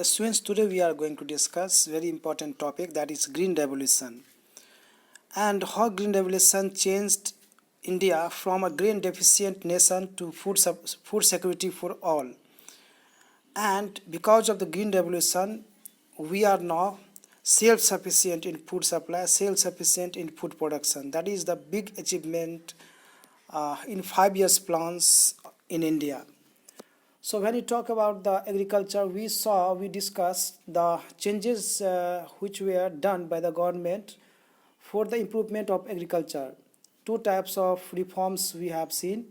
Students, today we are going to discuss very important topic, that is green revolution, and how green revolution changed India from a grain deficient nation to food security for all. And because of the green revolution, we are now self-sufficient in food supply, self-sufficient in food production. That is the big achievement in 5 years plans in India. So when we talk about the agriculture, we discussed the changes which were done by the government for the improvement of agriculture. Two types of reforms we have seen,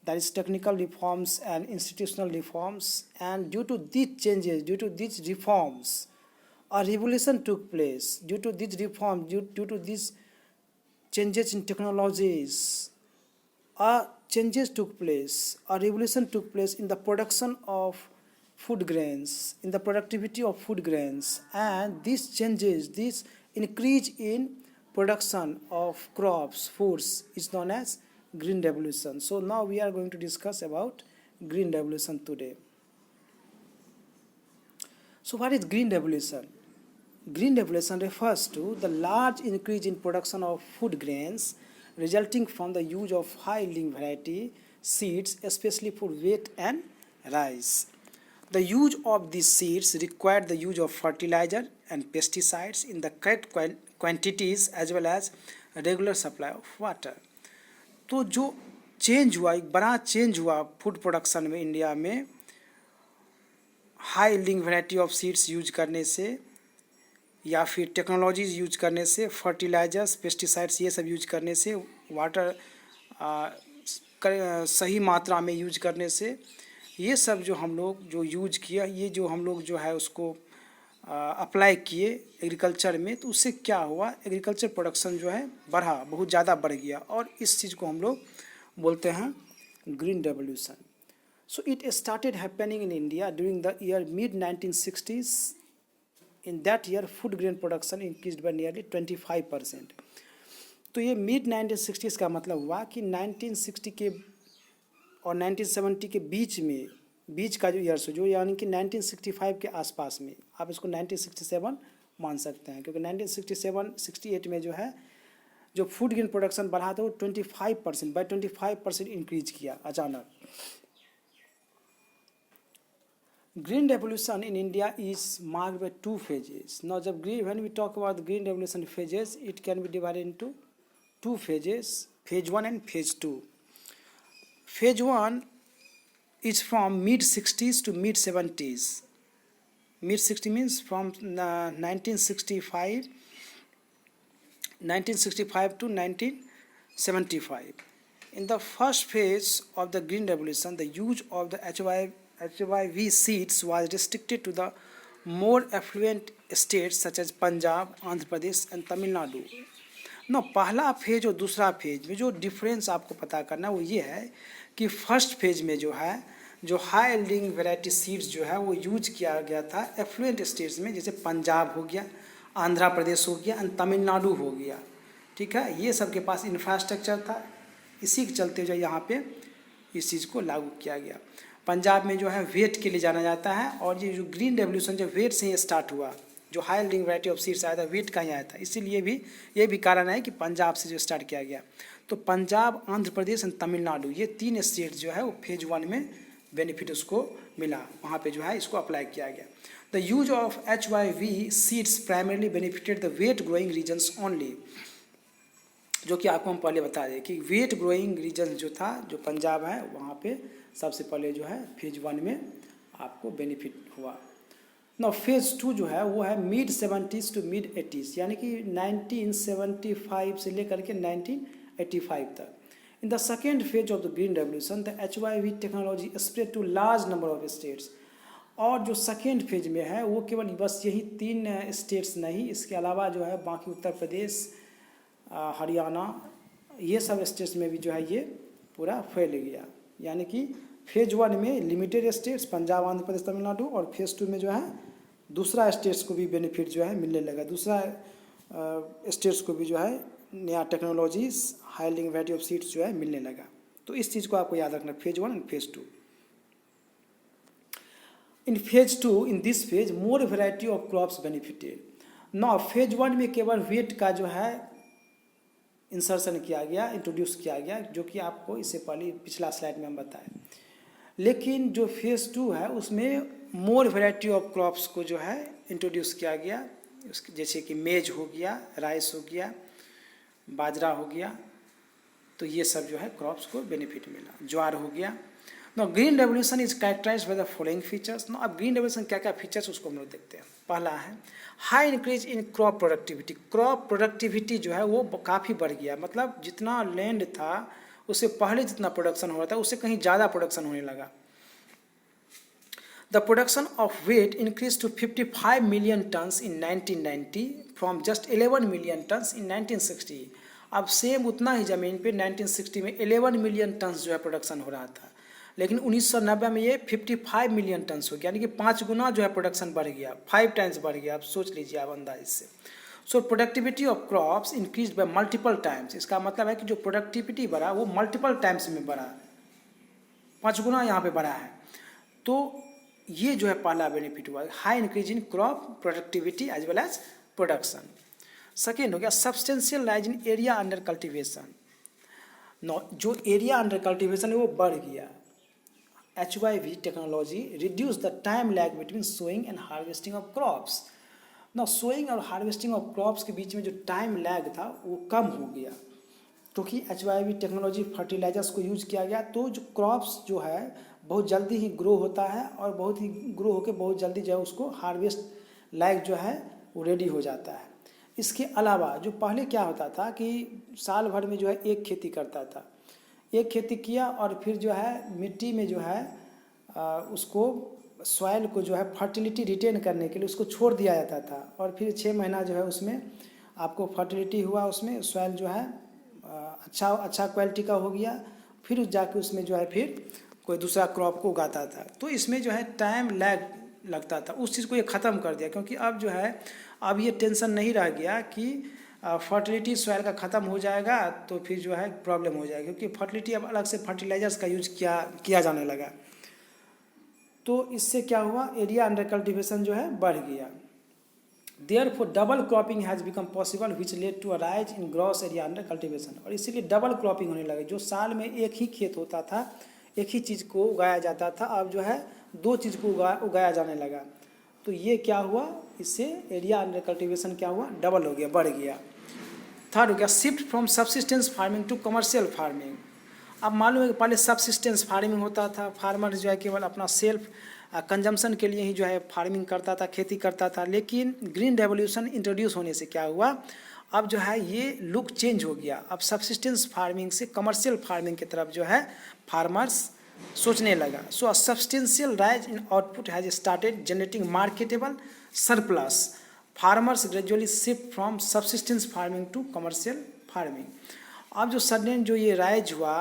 that is technical reforms and institutional reforms. And due to these changes, due to these reforms, a revolution took place. Due to these reforms, due to these changes in technologies, a revolution took place in the production of food grains, in the productivity of food grains, and these changes, this increase in production of crops, foods, is known as green revolution. So now we are going to discuss about green revolution today. So what is green revolution? Green revolution refers to the large increase in production of food grains resulting from the use of high-yielding variety seeds, especially for wheat and rice. The use of these seeds required the use of fertilizer and pesticides in the correct quantities as well as regular supply of water. तो जो change हुआ, एक बड़ा change हुआ food production में India में, high yielding variety of seeds use करने से या फिर टेक्नोलॉजीज यूज करने से, फर्टिलाइजर्स, पेस्टिसाइड्स ये सब यूज करने से, वाटर सही मात्रा में यूज करने से, ये सब जो हम लोग जो यूज किया, ये जो हम लोग जो है उसको अप्लाई किए एग्रीकल्चर में, तो उससे क्या हुआ, एग्रीकल्चर प्रोडक्शन जो है बढ़ा, बहुत ज़्यादा बढ़ गया, और इस चीज़ को हम लोग बोलते हैं green revolution. So it started happening in India during the year mid 1960s. In that year, food grain production increased by nearly 25%. तो ये मिड 1960s का मतलब हुआ कि 1960 के और 1970 के बीच का जो ईयर्स जो, यानी कि 1965 के आसपास में, आप इसको 1967 मान सकते हैं, क्योंकि 1967-68 में जो है जो फूड ग्रेन प्रोडक्शन बढ़ा था वो 25% इंक्रीज किया अचानक. Green revolution in India is marked by two phases. Now, when we talk about the green revolution phases, it can be divided into two phases, phase 1 and phase 2. Phase 1 is from mid-60s to mid-70s. Mid-60 means from 1965 to 1975. In the first phase of the green revolution, the use of the HYV seeds was restricted to the more affluent states such as Punjab, Andhra Pradesh and Tamil Nadu. Now, पहला phase और दूसरा phase में जो difference आपको पता करना वो ये है कि फर्स्ट फेज में जो है जो हाई यील्डिंग वैरायटी सीड्स जो है वो यूज किया गया था एफ्लुएंट स्टेट्स में, जैसे पंजाब हो गया, आंध्र प्रदेश हो गया एंड तमिलनाडु हो गया. ठीक है, ये सब के पास इंफ्रास्ट्रक्चर था, इसी के चलते जो यहाँ पे इस चीज़ को लागू किया गया. पंजाब में जो है वेट के लिए जाना जाता है, और ये जो ग्रीन रेवोल्यूशन जो वेट से ही स्टार्ट हुआ, जो high yielding variety of seeds आया था वेट का ही आया था, इसीलिए भी ये भी कारण है कि पंजाब से जो स्टार्ट किया गया. तो पंजाब, आंध्र प्रदेश एंड तमिलनाडु, ये 3 स्टेट जो है वो फेज 1 में बेनिफिट उसको मिला, वहाँ पे जो है इसको अप्लाई किया गया. The use of HYV seeds primarily benefited the wheat growing regions only, जो कि आपको हम पहले बता दें कि वेट ग्रोइंग रीजन जो था, जो पंजाब है, वहाँ पे सबसे पहले जो है फेज 1 में आपको बेनिफिट हुआ. ना फेज 2 जो है वो है mid-70s to mid-80s, यानी कि 1975 से लेकर के 1985 तक. In the second phase of the green revolution the HYV technology spread to large number of states. और जो सेकेंड फेज में है वो केवल बस यही 3 स्टेट्स नहीं, इसके अलावा जो है बाकी उत्तर प्रदेश, हरियाणा, ये सब स्टेट्स में भी जो है ये पूरा फैल गया. यानी कि फेज 1 में लिमिटेड स्टेट्स पंजाब, आंध्र प्रदेश, तमिलनाडु, और फेज 2 में जो है दूसरा स्टेट्स को भी बेनिफिट जो है मिलने लगा, दूसरा स्टेट्स को भी जो है नया technologies, high yielding variety of seeds जो है मिलने लगा. तो इस चीज़ को आपको याद रखना, phase 1 and phase 2. In phase 2, in this phase more variety of crops benefited. Now phase 1 में केवल वेट का जो है इंसर्शन किया गया, इंट्रोड्यूस किया गया, जो कि आपको इससे पहले पिछला स्लाइड में हम बताए। लेकिन जो फेज 2 है उसमें मोर वेराइटी ऑफ क्रॉप्स को जो है इंट्रोड्यूस किया गया, जैसे कि मेज हो गया, राइस हो गया, बाजरा हो गया, तो ये सब जो है क्रॉप्स को बेनिफिट मिला। ज्वार हो गया। No green revolution is characterized by the following features. No अब ग्रीन रेवोल्यूशन क्या क्या फीचर्स उसको हम लोग देखते हैं। पहला है high increase in crop productivity. Crop productivity जो है वो काफ़ी बढ़ गया, मतलब जितना लैंड था उससे पहले जितना प्रोडक्शन हो रहा था उससे कहीं ज़्यादा प्रोडक्शन होने लगा। The production of wheat increase to 55 million tons in 1990 from just 11 million tons in 1960। अब सेम उतना ही ज़मीन पे 1960 में 11 मिलियन टन्स जो है प्रोडक्शन हो रहा था, लेकिन 1990 में ये 55 मिलियन टन्स हो गया, यानी कि 5 गुना जो है प्रोडक्शन बढ़ गया, 5 टाइम्स बढ़ गया। आप सोच लीजिए आप अंदाज से। So productivity of crops increase by multiple times. इसका मतलब है कि जो प्रोडक्टिविटी बढ़ा वो मल्टीपल टाइम्स में बढ़ा, 5 गुना यहाँ पे बढ़ा है। तो ये जो है पहला बेनिफिट हुआ, high increase in crop productivity as well as production. Second हो गया substantial rise in area under cultivation. जो एरिया अंडर कल्टिवेशन है वो बढ़ गया। HYV technology reduce the time lag between sowing and harvesting of crops. ना sowing और harvesting of crops के बीच में जो टाइम लैग था वो कम हो गया, क्योंकि HYV टेक्नोलॉजी फर्टिलाइजर्स को यूज किया गया। तो जो क्रॉप्स जो है बहुत जल्दी ही ग्रो होता है और बहुत ही ग्रो होकर बहुत जल्दी जो है उसको हार्वेस्ट लायक जो है वो रेडी हो जाता है। इसके अलावा जो पहले क्या होता था कि साल भर में जो है एक खेती करता था, एक खेती किया और फिर जो है मिट्टी में जो है उसको सॉइल को जो है फर्टिलिटी रिटेन करने के लिए उसको छोड़ दिया जाता था, और फिर 6 महीना जो है उसमें आपको फर्टिलिटी हुआ, उसमें सॉइल जो है अच्छा क्वालिटी का हो गया, फिर जाके उसमें जो है फिर कोई दूसरा क्रॉप को उगाता था। तो इसमें जो है टाइम लैग लगता था, उस चीज़ को ये ख़त्म कर दिया, क्योंकि अब जो है अब ये टेंशन नहीं रह गया कि फर्टिलिटी सॉइल का ख़त्म हो जाएगा तो फिर जो है प्रॉब्लम हो जाएगी, क्योंकि फर्टिलिटी अब अलग से फर्टिलाइजर्स का यूज किया जाने लगा। तो इससे क्या हुआ, एरिया अंडर कल्टिवेशन जो है बढ़ गया। Therefore, double cropping has become possible, which led to a rise in gross area under cultivation। और इसीलिए डबल क्रॉपिंग होने लगी। जो साल में एक ही खेत होता था, एक ही चीज़ को उगाया जाता था, अब जो है 2 चीज़ को उगाया जाने लगा। तो ये क्या हुआ, इससे एरिया अंडर कल्टिवेशन क्या हुआ, डबल हो गया, बढ़ गया। थर्ड हो गया shift from subsistence farming to commercial farming. अब मालूम है कि पहले सब्सिस्टेंस फार्मिंग होता था, फार्मर जो है केवल अपना सेल्फ कंजम्पशन के लिए ही जो है फार्मिंग करता था, खेती करता था। लेकिन ग्रीन रेवोल्यूशन इंट्रोड्यूस होने से क्या हुआ, अब जो है ये लुक चेंज हो गया। अब सब्सिस्टेंस फार्मिंग से कमर्शियल फार्मिंग की तरफ जो है फार्मर्स सोचने लगा। So a substantial rise in output has started generating marketable surplus. Farmers gradually shift from subsistence farming to commercial farming. अब जो सडन जो ये राइज हुआ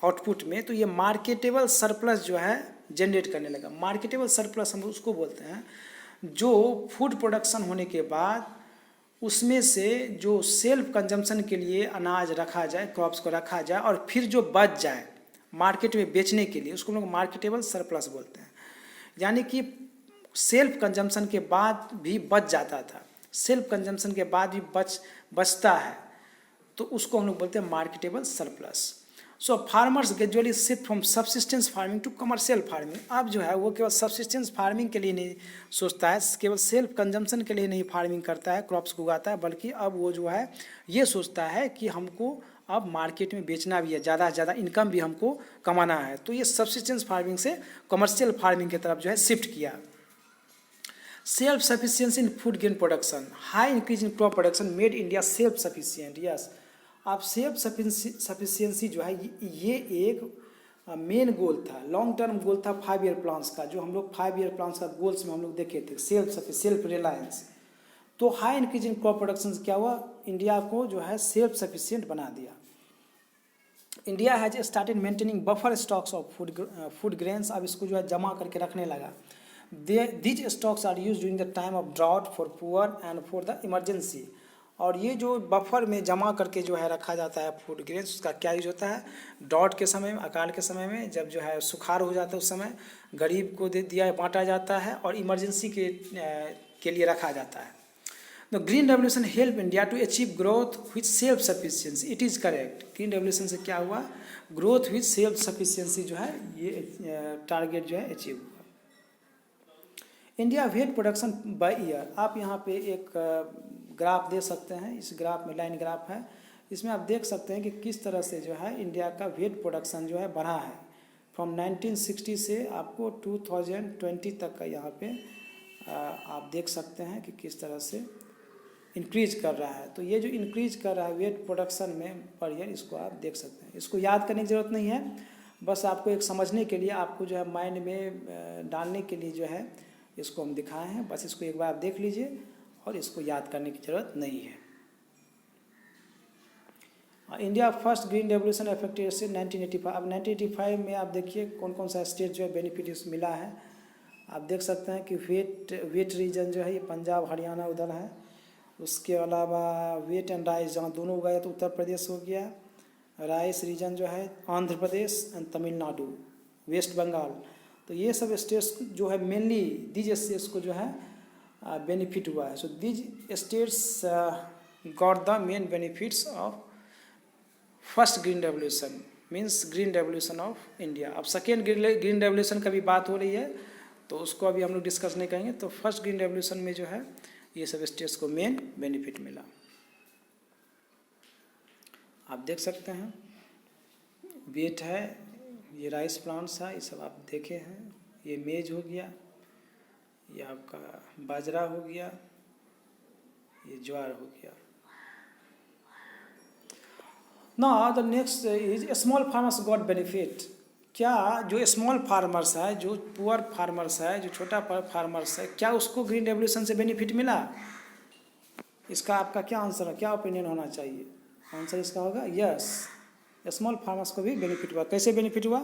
आउटपुट में, तो ये मार्केटेबल सरप्लस जो है जनरेट करने लगा। मार्केटेबल सरप्लस हम उसको बोलते हैं जो फूड प्रोडक्शन होने के बाद उसमें से जो सेल्फ कंजम्पशन के लिए अनाज रखा जाए, क्रॉप्स को रखा जाए, और फिर जो बच जाए मार्केट में बेचने के लिए, उसको हम लोग मार्केटेबल सरप्लस बोलते हैं। यानी कि सेल्फ कंजम्पशन के बाद भी बच जाता था, सेल्फ कंजम्पशन के बाद भी बचता है, तो उसको हम लोग बोलते हैं marketable surplus. So farmers gradually shift from subsistence farming to commercial farming. अब जो है वो केवल सब्सिस्टेंस फार्मिंग के लिए नहीं सोचता है, केवल सेल्फ कंजम्पशन के लिए नहीं फार्मिंग करता है, क्रॉप्स को उगाता है, बल्कि अब वो जो है ये सोचता है कि हमको अब मार्केट में बेचना भी है, ज़्यादा से ज़्यादा इनकम भी हमको कमाना है। तो ये सब्सिस्टेंस फार्मिंग से कमर्शियल फार्मिंग की तरफ जो है शिफ्ट किया। Self sufficiency in food grain production, high increase in crop production made India self sufficient. Yes, अब सेल्फ सफिशिएंसी जो है ये एक मेन गोल था, लॉन्ग टर्म गोल था 5 ईयर प्लान्स का, जो हम लोग 5 ईयर प्लान्स का गोल्स में हम लोग देखे थे, सेल्फ रिलायंस। तो high increase in crop production क्या हुआ, इंडिया को जो है सेल्फ सफिशिएंट बना दिया। India has started maintaining buffer stocks of food grains. अब इसको जो है जमा करके रखने लगा। These stocks are use during the time of drought for poor and for the emergency. और ये जो बफर में जमा करके जो है रखा जाता है फूड ग्रेन्स, उसका क्या यूज होता है? ड्रॉट के समय में, अकाल के समय में, जब जो है सुखाड़ हो जाता है उस समय गरीब को दे दिया बांटा जाता है, और इमरजेंसी के लिए रखा जाता है। The green revolution help India to achieve growth with self sufficiency. It is correct. Green revolution से क्या हुआ? ग्रोथ विथ सेल्फ सफिशिएंसी जो है ये टारगेट जो है अचीव हुआ। India wheat production by year, आप यहाँ पे एक ग्राफ दे सकते हैं। इस ग्राफ में लाइन ग्राफ है, इसमें आप देख सकते हैं कि किस तरह से जो है इंडिया का वेट प्रोडक्शन जो है बढ़ा है। फ्रॉम 1960 से आपको 2020 तक का यहाँ पे आप देख सकते हैं कि किस तरह से इंक्रीज कर रहा है। तो ये जो इंक्रीज कर रहा है वेट प्रोडक्शन में पर ईयर, इसको आप देख सकते हैं। इसको याद करने की ज़रूरत नहीं है, बस आपको एक समझने के लिए, आपको जो है माइंड में डालने के लिए जो है इसको हम दिखाए हैं। बस इसको एक बार आप देख लीजिए और इसको याद करने की ज़रूरत नहीं है। India first green revolution effective से 1985। अब 1985 में आप देखिए कौन कौन सा स्टेट जो है बेनिफिट मिला है। आप देख सकते हैं कि वेट रीजन जो है ये पंजाब हरियाणा उधर है। उसके अलावा वेट एंड राइस जहाँ दोनों उगाए तो उत्तर प्रदेश हो गया। राइस रीजन जो है आंध्र प्रदेश एंड तमिलनाडु, वेस्ट बंगाल। तो ये सब स्टेट्स जो है मेनली दीज स्टेट्स को जो है बेनिफिट हुआ है। So these states got the main benefits of first green revolution, means green revolution of India. अब सेकेंड ग्रीन रेवोल्यूशन का भी बात हो रही है, तो उसको अभी हम लोग डिस्कस नहीं करेंगे। तो फर्स्ट ग्रीन रेवोल्यूशन में जो है ये सब स्टेट्स को मेन बेनिफिट मिला। आप देख सकते हैं वेट है, ये राइस प्लांट्स है, ये सब आप देखे हैं। ये मेज हो गया, ये आपका बाजरा हो गया, ये ज्वार हो गया। Now the next is small farmers got benefit. क्या जो स्मॉल फार्मर्स है, जो पुअर फार्मर्स है, जो छोटा फार्मर्स है, क्या उसको ग्रीन रेवोल्यूशन से बेनिफिट मिला? इसका आपका क्या आंसर है, क्या ओपिनियन होना चाहिए? आंसर इसका होगा यस, स्मॉल फार्मर्स को भी बेनिफिट हुआ। कैसे बेनिफिट हुआ?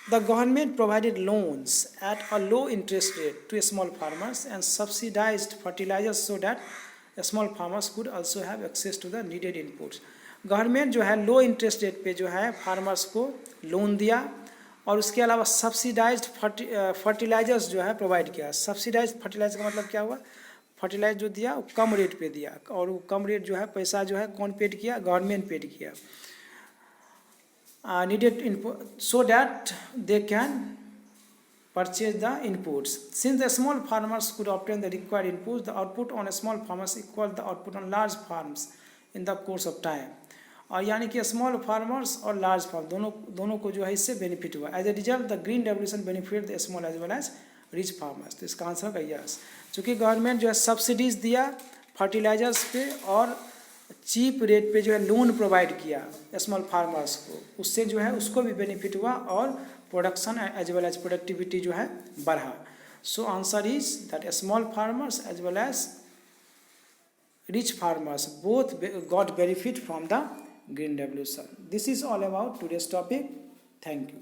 The government provided loans at a low interest rate to small farmers and subsidized fertilizers so that small farmers could also have access to the needed inputs. Government जो है लो interest rate पे जो है farmers को loan दिया, और उसके अलावा सब्सिडाइज्ड फर्टिलाइजर्स जो है प्रोवाइड किया। सब्सिडाइज्ड फर्टिलाइजर का मतलब क्या हुआ? फर्टिलाइजर जो दिया वो कम रेट पे दिया, और वो कम रेट जो है पैसा जो है कौन पेड किया? गवर्नमेंट पेड किया। Needed input so that they can purchase the inputs. Since the small farmers could obtain the required inputs, the output on a small farmers equal the output on large farms in the course of time. और यानी कि small farmers और large farm दोनों को जो है इससे benefit हुआ। As a result the green revolution benefit the small as well as rich farmers. तो इसका आंसर होगा यस। चूँकि गवर्नमेंट जो है सब्सिडीज दिया फर्टिलाइजर्स पे, और चीप रेट पे जो है लोन प्रोवाइड किया स्मॉल फार्मर्स को, उससे जो है उसको भी बेनिफिट हुआ, और production as well as productivity जो है बढ़ा। So answer is that small farmers as well as rich farmers both got benefit from the green revolution. This is all about today's topic. Thank you.